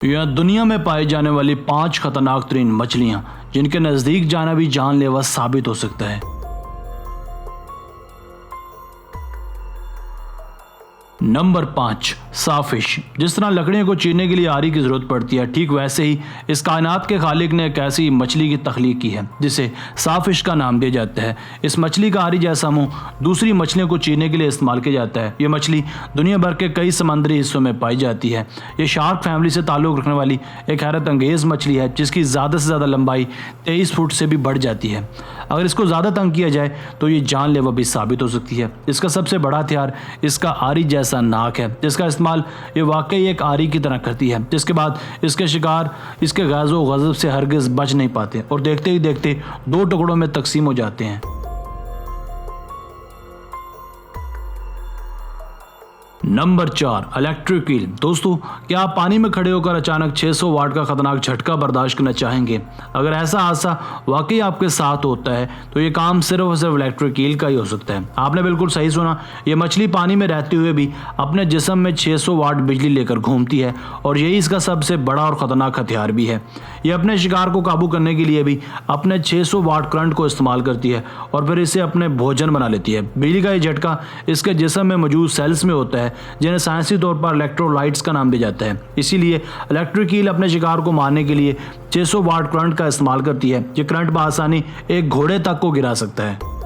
यह दुनिया में पाई जाने वाली 5 खतरनाक तरीन मछलियां जिनके नजदीक जाना भी जानलेवा साबित हो सकता है। नंबर 5, साफिश। जिस तरह लकड़ियों को चीरने के लिए आरी की जरूरत पड़ती है, ठीक वैसे ही इस कायनात के खालिक ने एक ऐसी मछली की तख्लीक की है जिसे साफिश का नाम दिया जाता है। इस मछली का आरी जैसा मुंह दूसरी मछलियों को चीरने के लिए इस्तेमाल किया जाता है। ये मछली दुनिया भर के कई समंदरी हिस्सों में पाई जाती है। ये शार्क फैमिली से ताल्लुक़ रखने वाली एक हैरत अंगेज मछली है जिसकी ज़्यादा से ज़्यादा लंबाई 23 फुट से भी बढ़ जाती है। अगर इसको ज़्यादा तंग किया जाए तो ये जानलेवा भी साबित हो सकती है। इसका सबसे बड़ा हथियार इसका आरी जैसा नाक है जिसका इस्तेमाल ये वाकई एक आरी की तरह करती है, जिसके बाद इसके शिकार इसके गैज़ो गज़ब से हरगिज़ बच नहीं पाते और देखते ही देखते 2 टुकड़ों में तकसीम हो जाते हैं। Number 4, electric eel. दोस्तों, क्या आप पानी में खड़े होकर अचानक 600 वाट का खतरनाक झटका बर्दाश्त करना चाहेंगे? अगर ऐसा हादसा वाकई आपके साथ होता है तो ये काम सिर्फ और सिर्फ इलेक्ट्रिक ईल का ही हो सकता है। आपने बिल्कुल सही सुना, ये मछली पानी में रहते हुए भी अपने जिस्म में 600 वाट बिजली लेकर घूमती है और यही इसका सबसे बड़ा और ख़तरनाक हथियार भी है। ये अपने शिकार को काबू करने के लिए भी अपने 600 वाट करंट को इस्तेमाल करती है और फिर इसे अपने भोजन बना लेती है। बिजली का ये झटका इसके जिस्म में मौजूद सेल्स में होता है जिन्हें साइंसी तौर पर इलेक्ट्रोलाइट्स का नाम दिया जाता है। इसीलिए इलेक्ट्रिक ईल अपने शिकार को मारने के लिए 600 वाट करंट का इस्तेमाल करती है। ये करंट बआसानी एक घोड़े तक को गिरा सकता है।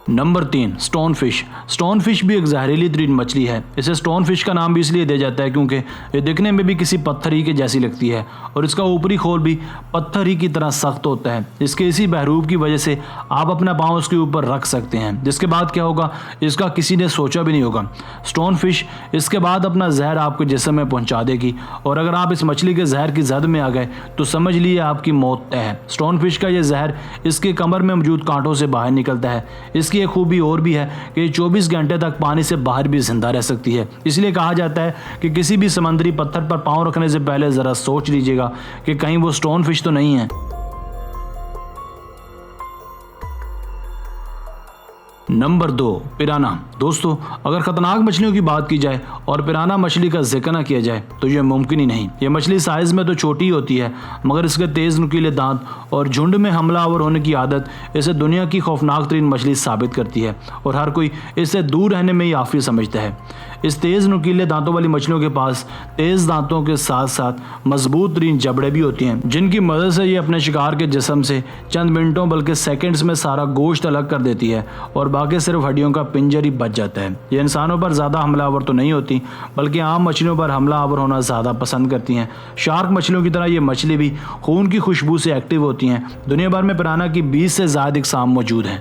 Number 3, stone fish. Stone fish भी एक जहरीली तरीन मछली है। इसे स्टोन फिश का नाम भी इसलिए दिया जाता है क्योंकि ये दिखने में भी किसी पत्थर ही के जैसी लगती है और इसका ऊपरी खोल भी पत्थर ही की तरह सख्त होता है। इसके इसी बहरूप की वजह से आप अपना पाँव उसके ऊपर रख सकते हैं, जिसके बाद क्या होगा इसका किसी ने सोचा भी नहीं होगा। स्टोन फिश इसके बाद अपना जहर आपके जिस्म में पहुँचा देगी और अगर आप इस मछली के जहर की जद में आ गए तो समझ लिए आपकी मौत तय है। स्टोन फिश का यह जहर इसके कमर में मौजूद कांटों से बाहर निकलता है। इसकी एक खूबी और भी है कि 24 घंटे तक पानी से बाहर भी जिंदा रह सकती है। इसलिए कहा जाता है कि किसी भी समुद्री पत्थर पर पांव रखने से पहले जरा सोच लीजिएगा कि कहीं वो स्टोन फिश तो नहीं है। नंबर 2, पिराना। दोस्तों, अगर खतरनाक मछलियों की बात की जाए और पिराना मछली का जिक्र न किया जाए तो यह मुमकिन ही नहीं। यह मछली साइज में तो छोटी ही होती है मगर इसके तेज़ नुकीले दांत और झुंड में हमलावर होने की आदत इसे दुनिया की खौफनाक तरीन मछली साबित करती है और हर कोई इससे दूर रहने में ही आफरी समझता है। इस तेज़ नुकीले दांतों वाली मछलियों के पास तेज़ दांतों के साथ साथ मजबूत तरीन जबड़े भी होती हैं जिनकी मदद से ये अपने शिकार के जिस्म से चंद मिनटों बल्कि सेकेंड्स में सारा गोश्त अलग कर देती है और बाकी सिर्फ हड्डियों का पिंजर ही बच जाता है। ये इंसानों पर ज़्यादा हमलावर तो नहीं होती बल्कि आम मछलियों पर हमलावर होना ज़्यादा पसंद करती हैं। शार्क मछलियों की तरह ये मछली भी खून की खुशबू से एक्टिव होती हैं। दुनिया भर में पिराना की 20 से ज़्यादा इकसाम मौजूद हैं।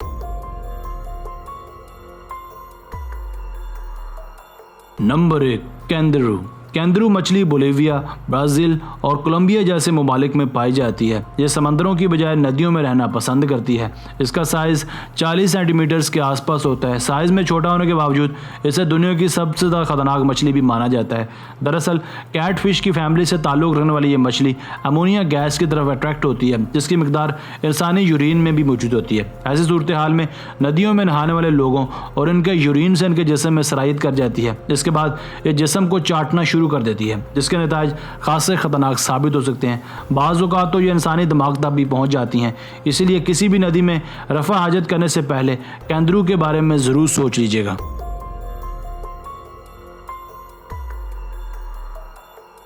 Number 1, kangaroo. कैंगरू मछली बोलिविया, ब्राज़ील और कोलंबिया जैसे ममालिक में पाई जाती है। यह समंदरों की बजाय नदियों में रहना पसंद करती है। इसका साइज़ 40 सेंटीमीटर्स के आसपास होता है। साइज़ में छोटा होने के बावजूद इसे दुनिया की सबसे ज़्यादा खतरनाक मछली भी माना जाता है। दरअसल कैट फिश की फैमिली से ताल्लुक़ रखने वाली ये मछली अमोनिया गैस की तरफ अट्रैक्ट होती है जिसकी मिकदार इंसानी यूरिन में भी मौजूद होती है। ऐसी सूरत हाल में नदियों में नहाने वाले लोगों और इनके यूरिन से इनके जिस्म में सराइत कर जाती है। इसके बाद ये जिस्म को चाटना शुरू कर देती है जिसके नतीजे खासे खतरनाक साबित हो सकते हैं। बाज़ औक़ात तो ये इंसानी दिमाग तक भी पहुंच जाती हैं। इसीलिए किसी भी नदी में रफ़ा हाजत करने से पहले कैंगरू के बारे में ज़रूर सोच लीजिएगा।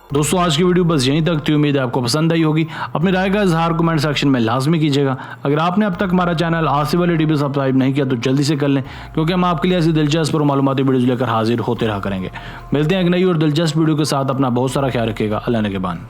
दोस्तों, आज की वीडियो बस यहीं तक थी। उम्मीद है आपको पसंद आई होगी। अपनी राय का इजहार कमेंट सेक्शन में लाजमी कीजिएगा। अगर आपने अब तक हमारा channel Asif Ali TV subscribe नहीं किया तो जल्दी से कर लें क्योंकि हम आपके लिए ऐसी दिलचस्प और मालूमाती वीडियोज़ लेकर हाजिर होते रहा करेंगे। मिलते हैं एक नई और दिलचस्प वीडियो के साथ। अपना बहुत सारा ख्याल रखिएगा। अल्लाह ने के बान।